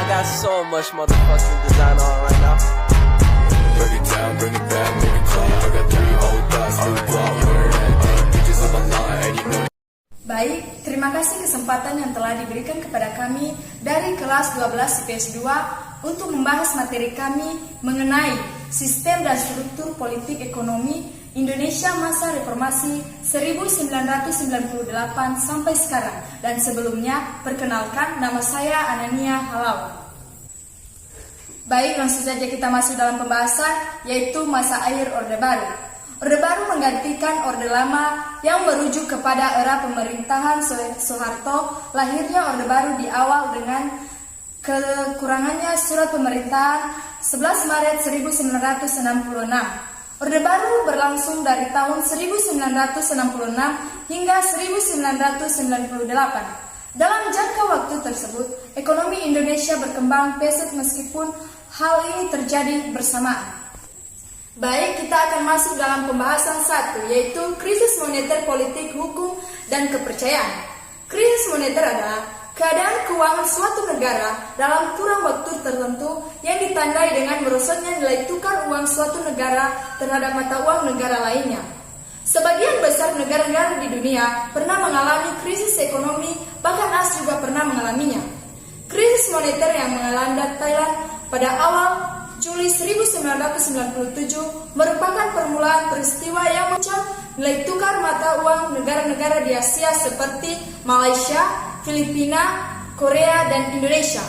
got so much motherfucking design on right now. Break it down, bring it back, make it clean. I got 3 old thoughts, new block, murder that thing. Bitches on my line, and you know. Baik, terima kasih kesempatan yang telah diberikan kepada kami dari kelas 12 IPS 2 untuk membahas materi kami mengenai sistem dan struktur politik ekonomi Indonesia masa reformasi 1998 sampai sekarang. Dan sebelumnya, perkenalkan, nama saya Anania Halau. Baik, langsung saja kita masuk dalam pembahasan, yaitu masa akhir Orde Baru. Orde Baru menggantikan Orde Lama yang merujuk kepada era pemerintahan Soeharto. Lahirnya Orde Baru di awal dengan kekurangannya surat pemerintahan 11 Maret 1966. Orde Baru berlangsung dari tahun 1966 hingga 1998. Dalam jangka waktu tersebut, ekonomi Indonesia berkembang pesat meskipun hal ini terjadi bersamaan. Baik, kita akan masuk dalam pembahasan 1, yaitu krisis moneter, politik, hukum, dan kepercayaan. Krisis moneter adalah keadaan keuangan suatu negara dalam kurang waktu tertentu yang ditandai dengan merosotnya nilai tukar uang suatu negara terhadap mata uang negara lainnya. Sebagian besar negara-negara di dunia pernah mengalami krisis ekonomi, bahkan AS juga pernah mengalaminya. Krisis moneter yang melanda Thailand pada awal Juli 1997 merupakan permulaan peristiwa yang memecah nilai tukar mata uang negara-negara di Asia seperti Malaysia, Filipina, Korea, dan Indonesia.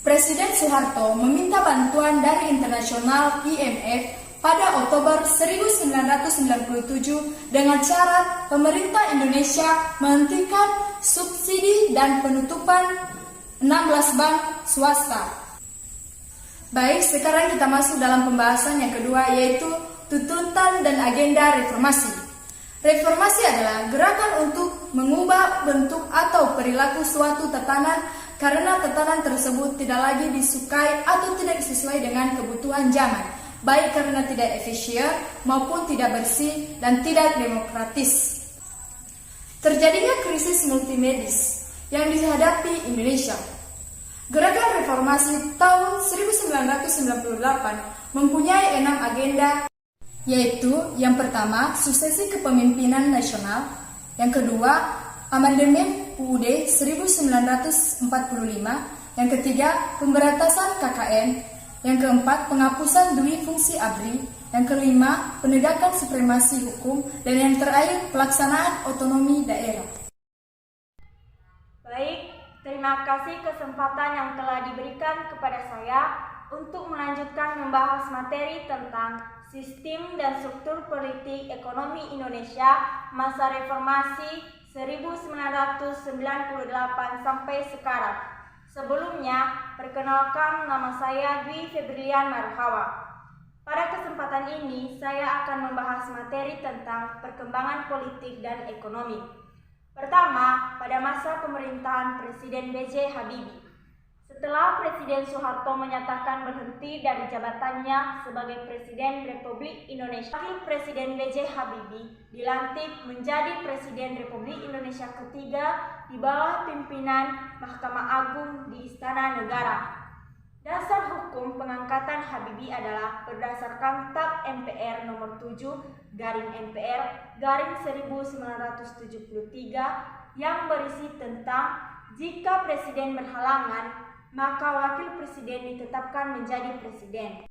Presiden Soeharto meminta bantuan dari internasional IMF pada Oktober 1997 dengan syarat pemerintah Indonesia menghentikan subsidi dan penutupan 16 bank swasta. Baik, sekarang kita masuk dalam pembahasan yang kedua, yaitu tuntutan dan agenda reformasi. Reformasi adalah gerakan untuk mengubah bentuk atau perilaku suatu tatanan karena tatanan tersebut tidak lagi disukai atau tidak sesuai dengan kebutuhan zaman, baik karena tidak efisien maupun tidak bersih dan tidak demokratis. Terjadinya krisis multimedis yang dihadapi Indonesia. Gerakan reformasi tahun 1998 mempunyai 6 agenda, yaitu yang pertama, suksesi kepemimpinan nasional, yang kedua, amandemen UUD 1945, yang ketiga, pemberantasan KKN, yang keempat, penghapusan dui fungsi ABRI, yang kelima, penegakan supremasi hukum, dan yang terakhir, pelaksanaan otonomi daerah. Baik, terima kasih kesempatan yang telah diberikan kepada saya untuk melanjutkan membahas materi tentang sistem dan struktur politik ekonomi Indonesia masa reformasi 1998 sampai sekarang. Sebelumnya, perkenalkan, nama saya Dwi Febrilian Marhawa. Pada kesempatan ini, saya akan membahas materi tentang perkembangan politik dan ekonomi. Pertama, pada masa pemerintahan Presiden B.J. Habibie. Setelah Presiden Soeharto menyatakan berhenti dari jabatannya sebagai Presiden Republik Indonesia, Wakil Presiden B.J. Habibie dilantik menjadi Presiden Republik Indonesia ketiga di bawah pimpinan Mahkamah Agung di Istana Negara. Dasar hukum pengangkatan Habibie adalah berdasarkan TAP MPR nomor 7/MPR/1973 yang berisi tentang jika presiden berhalangan, maka wakil presiden ditetapkan menjadi presiden.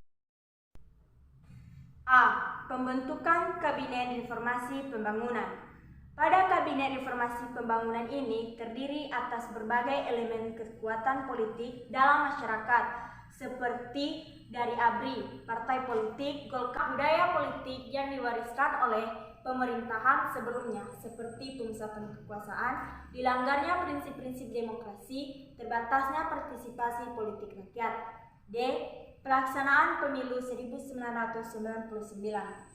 A. Pembentukan Kabinet Reformasi Pembangunan. Pada Kabinet Reformasi Pembangunan ini terdiri atas berbagai elemen kekuatan politik dalam masyarakat, seperti dari ABRI, partai politik, Golkar, budaya politik yang diwariskan oleh pemerintahan sebelumnya, seperti pemusatan kekuasaan, dilanggarnya prinsip-prinsip demokrasi, terbatasnya partisipasi politik rakyat. D. Pelaksanaan pemilu 1999.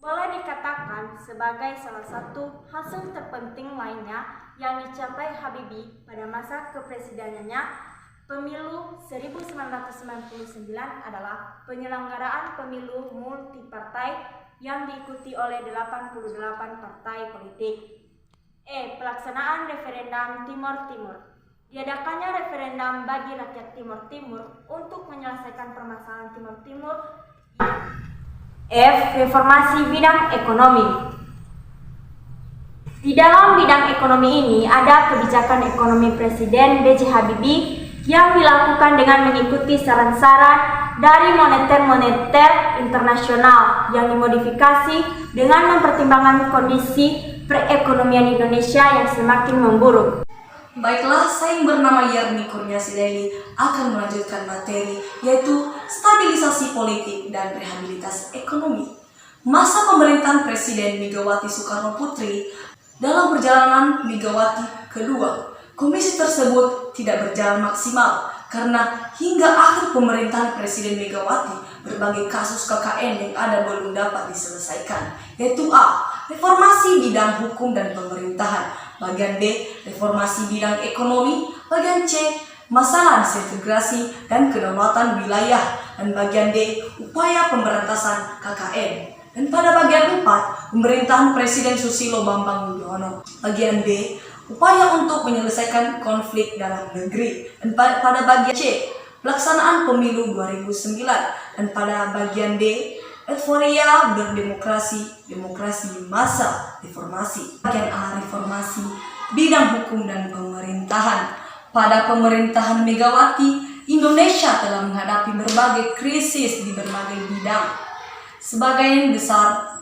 Boleh dikatakan sebagai salah satu hasil terpenting lainnya yang dicapai Habibie pada masa kepresidenannya. Pemilu 1999 adalah penyelenggaraan pemilu multipartai yang diikuti oleh 88 partai politik. E. Pelaksanaan referendum Timor Timur. Diadakannya referendum bagi rakyat Timur Timur untuk menyelesaikan permasalahan Timur Timur. F. Reformasi bidang ekonomi. Di dalam bidang ekonomi ini ada kebijakan ekonomi Presiden B.J. Habibie yang dilakukan dengan mengikuti saran-saran dari moneter internasional yang dimodifikasi dengan mempertimbangkan kondisi perekonomian Indonesia yang semakin memburuk. Baiklah, saya yang bernama Yarni Kurniasi Daily akan melanjutkan materi yaitu stabilisasi politik dan rehabilitasi ekonomi. Masa pemerintahan Presiden Megawati Soekarno Putri dalam perjalanan Megawati kedua, komisi tersebut tidak berjalan maksimal karena hingga akhir pemerintahan Presiden Megawati berbagai kasus KKN yang ada belum dapat diselesaikan, yaitu A. Reformasi bidang hukum dan pemerintahan. Bagian B. Reformasi bidang ekonomi. Bagian C. Masalah disintegrasi dan kedaulatan wilayah. Dan bagian D. Upaya pemberantasan KKN. Dan pada bagian 4. Pemerintahan Presiden Susilo Bambang Yudhoyono. Bagian B. Upaya untuk menyelesaikan konflik dalam negeri. Dan pada bagian C. Pelaksanaan pemilu 2009. Dan pada bagian D. Euforia berdemokrasi, demokrasi masa reformasi. Bagian A. Reformasi bidang hukum dan pemerintahan. Pada pemerintahan Megawati, Indonesia telah menghadapi berbagai krisis di berbagai bidang. Sebagian besar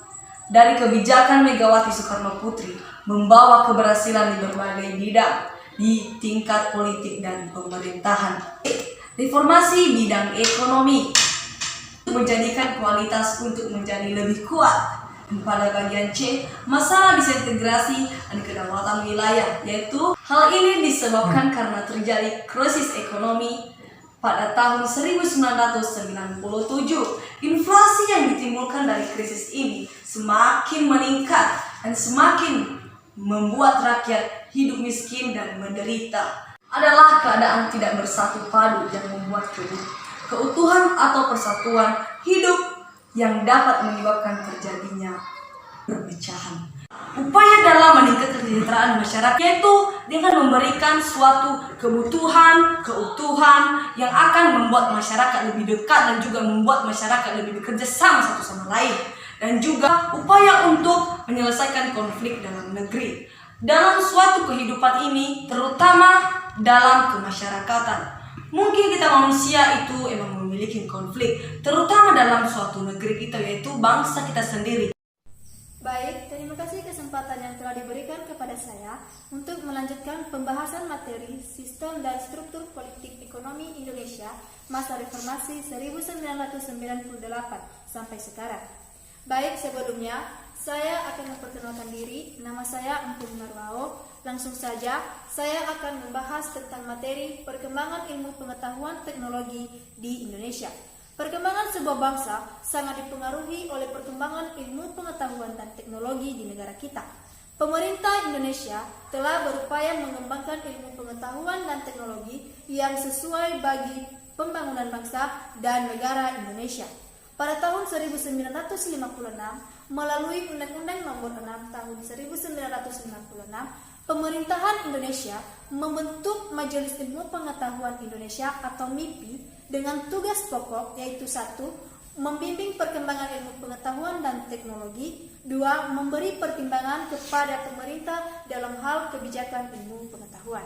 dari kebijakan Megawati Soekarno Putri membawa keberhasilan di berbagai bidang di tingkat politik dan pemerintahan. Reformasi bidang ekonomi menjadikan kualitas untuk menjadi lebih kuat. Dan pada bagian C, masalah disintegrasi dan kedaulatan wilayah, yaitu hal ini disebabkan karena terjadi krisis ekonomi pada tahun 1997. Inflasi yang ditimbulkan dari krisis ini semakin meningkat dan semakin membuat rakyat hidup miskin dan menderita. Adalah keadaan tidak bersatu padu yang membuat keutuhan atau persatuan hidup yang dapat menyebabkan terjadinya perpecahan. Upaya dalam meningkatkan kesejahteraan masyarakat yaitu dengan memberikan suatu kebutuhan, keutuhan yang akan membuat masyarakat lebih dekat dan juga membuat masyarakat lebih bekerja sama satu sama lain. Dan juga upaya untuk menyelesaikan konflik dalam negeri. Dalam suatu kehidupan ini, terutama dalam kemasyarakatan. Mungkin kita manusia itu emang memiliki konflik, terutama dalam suatu negeri kita, yaitu bangsa kita sendiri. Baik, terima kasih kesempatan yang telah diberikan kepada saya untuk melanjutkan pembahasan materi sistem dan struktur politik ekonomi Indonesia masa reformasi 1998 sampai sekarang. Baik, sebelumnya saya akan memperkenalkan diri. Nama saya Empu Marwao. Langsung saja, saya akan membahas tentang materi perkembangan ilmu pengetahuan teknologi di Indonesia. Perkembangan sebuah bangsa sangat dipengaruhi oleh perkembangan ilmu pengetahuan dan teknologi di negara kita. Pemerintah Indonesia telah berupaya mengembangkan ilmu pengetahuan dan teknologi yang sesuai bagi pembangunan bangsa dan negara Indonesia. Pada tahun 1956, melalui Undang-Undang Nomor 6 Tahun 1956, pemerintahan Indonesia membentuk Majelis Ilmu Pengetahuan Indonesia atau MIPI dengan tugas pokok yaitu 1. Membimbing perkembangan ilmu pengetahuan dan teknologi. 2. Memberi pertimbangan kepada pemerintah dalam hal kebijakan ilmu pengetahuan.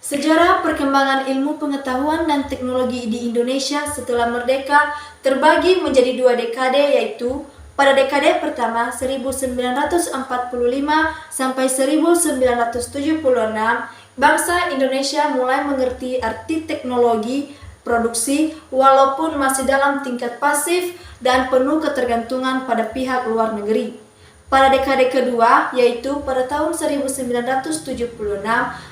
Sejarah perkembangan ilmu pengetahuan dan teknologi di Indonesia setelah merdeka terbagi menjadi 2 dekade, yaitu pada dekade pertama 1945 sampai 1976, bangsa Indonesia mulai mengerti arti teknologi produksi walaupun masih dalam tingkat pasif dan penuh ketergantungan pada pihak luar negeri. Pada dekade kedua, yaitu pada tahun 1976,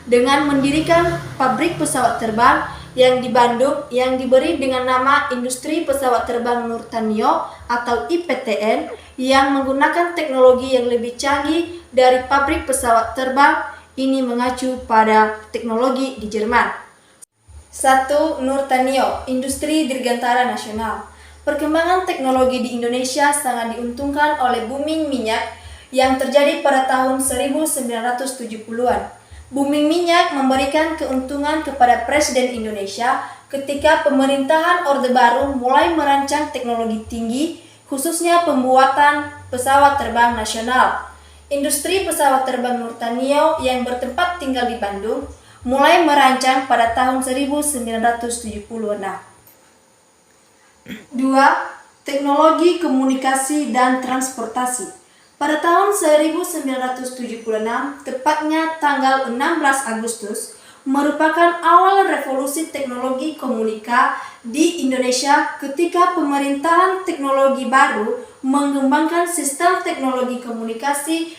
dengan mendirikan pabrik pesawat terbang yang di Bandung yang diberi dengan nama Industri Pesawat Terbang Nurtanio atau IPTN yang menggunakan teknologi yang lebih canggih dari pabrik pesawat terbang ini mengacu pada teknologi di Jerman. 1. Nurtanio, Industri Dirgantara Nasional. Perkembangan teknologi di Indonesia sangat diuntungkan oleh booming minyak yang terjadi pada tahun 1970-an. Booming minyak memberikan keuntungan kepada Presiden Indonesia ketika pemerintahan Orde Baru mulai merancang teknologi tinggi, khususnya pembuatan pesawat terbang nasional. Industri pesawat terbang Nurtanio yang bertempat tinggal di Bandung mulai merancang pada tahun 1976. 2. Teknologi komunikasi dan transportasi. Pada tahun 1976, tepatnya tanggal 16 Agustus, merupakan awal revolusi teknologi komunika di Indonesia ketika pemerintahan teknologi baru mengembangkan sistem teknologi komunikasi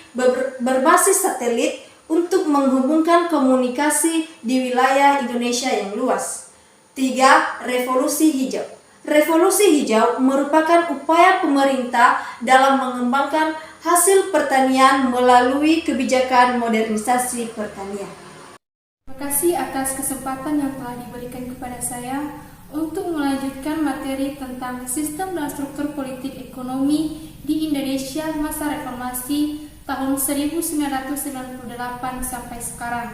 berbasis satelit untuk menghubungkan komunikasi di wilayah Indonesia yang luas. 3. Revolusi hijau. Revolusi hijau merupakan upaya pemerintah dalam mengembangkan hasil pertanian melalui kebijakan modernisasi pertanian. Terima kasih atas kesempatan yang telah diberikan kepada saya untuk melanjutkan materi tentang sistem dan struktur politik ekonomi di Indonesia masa reformasi tahun 1998 sampai sekarang.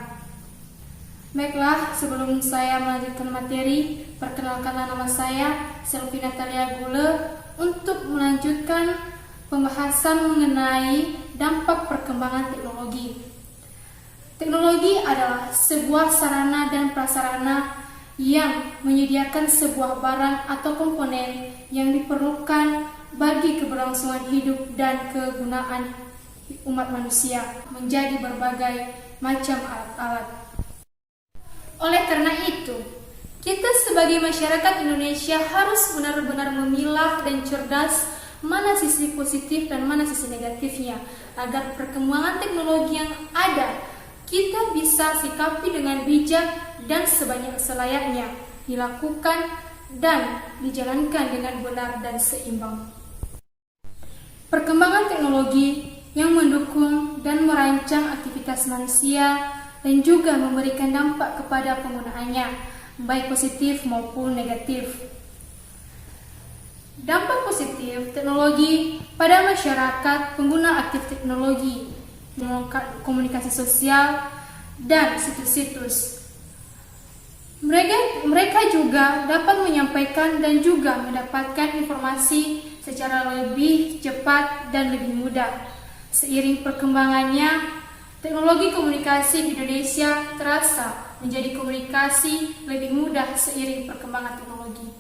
Baiklah, sebelum saya melanjutkan materi, perkenalkanlah nama saya, Selvi Natalia Gule, untuk melanjutkan pembahasan mengenai dampak perkembangan teknologi. Teknologi adalah sebuah sarana dan prasarana yang menyediakan sebuah barang atau komponen yang diperlukan bagi keberlangsungan hidup dan kegunaan umat manusia menjadi berbagai macam alat-alat. Oleh karena itu, kita sebagai masyarakat Indonesia harus benar-benar memilah dan cerdas mana sisi positif dan mana sisi negatifnya, agar perkembangan teknologi yang ada kita bisa sikapi dengan bijak dan selayaknya dilakukan dan dijalankan dengan benar dan seimbang. Perkembangan teknologi yang mendukung dan merancang aktivitas manusia dan juga memberikan dampak kepada penggunaannya, baik positif maupun negatif. Dampak positif teknologi pada masyarakat pengguna aktif teknologi, komunikasi sosial, dan situs-situs. Mereka juga dapat menyampaikan dan juga mendapatkan informasi secara lebih cepat dan lebih mudah. Seiring perkembangannya, teknologi komunikasi di Indonesia terasa menjadi komunikasi lebih mudah seiring perkembangan teknologi.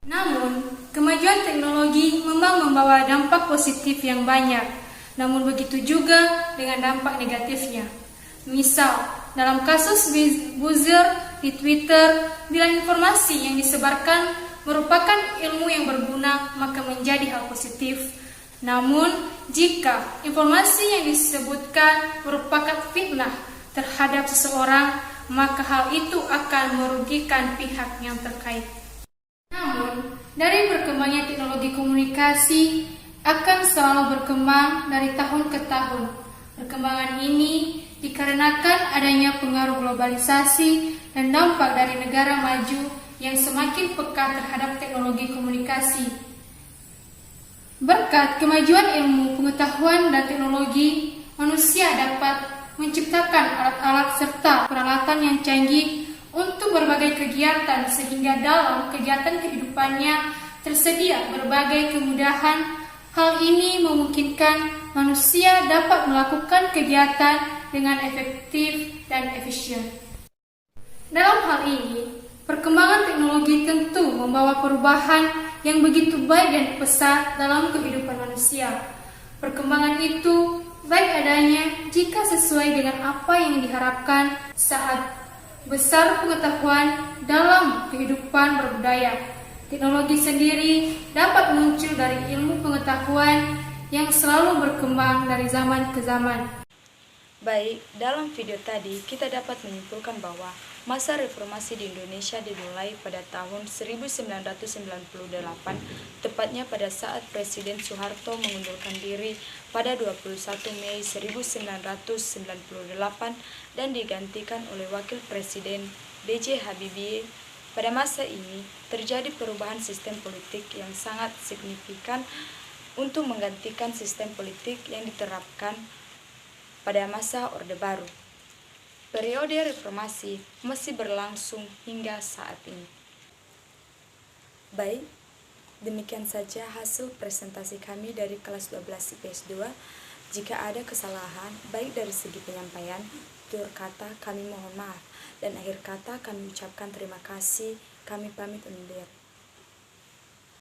Namun, kemajuan teknologi memang membawa dampak positif yang banyak, namun begitu juga dengan dampak negatifnya. Misal, dalam kasus buzzer di Twitter, bila informasi yang disebarkan merupakan ilmu yang berguna, maka menjadi hal positif. Namun, jika informasi yang disebutkan merupakan fitnah terhadap seseorang, maka hal itu akan merugikan pihak yang terkait. Namun, dari berkembangnya teknologi komunikasi akan selalu berkembang dari tahun ke tahun. Perkembangan ini dikarenakan adanya pengaruh globalisasi dan dampak dari negara maju yang semakin peka terhadap teknologi komunikasi. Berkat kemajuan ilmu, pengetahuan, dan teknologi, manusia dapat menciptakan alat-alat serta peralatan yang canggih untuk berbagai kegiatan, sehingga dalam kegiatan kehidupannya tersedia berbagai kemudahan. Hal ini memungkinkan manusia dapat melakukan kegiatan dengan efektif dan efisien. Dalam hal ini, perkembangan teknologi tentu membawa perubahan yang begitu baik dan pesat dalam kehidupan manusia. Perkembangan itu baik adanya jika sesuai dengan apa yang diharapkan saat besar pengetahuan dalam kehidupan berbudaya. Teknologi sendiri dapat muncul dari ilmu pengetahuan yang selalu berkembang dari zaman ke zaman. Baik, dalam video tadi kita dapat menyimpulkan bahwa masa reformasi di Indonesia dimulai pada tahun 1998, tepatnya pada saat Presiden Soeharto mengundurkan diri pada 21 Mei 1998 dan digantikan oleh Wakil Presiden B.J. Habibie. Pada masa ini terjadi perubahan sistem politik yang sangat signifikan untuk menggantikan sistem politik yang diterapkan pada masa Orde Baru. periode reformasi masih berlangsung hingga saat ini. Baik, demikian saja hasil presentasi kami dari kelas 12 IPS 2. Jika ada kesalahan, baik dari segi penyampaian, tutur kata, kami mohon maaf. Dan akhir kata kami ucapkan terima kasih, kami pamit undur.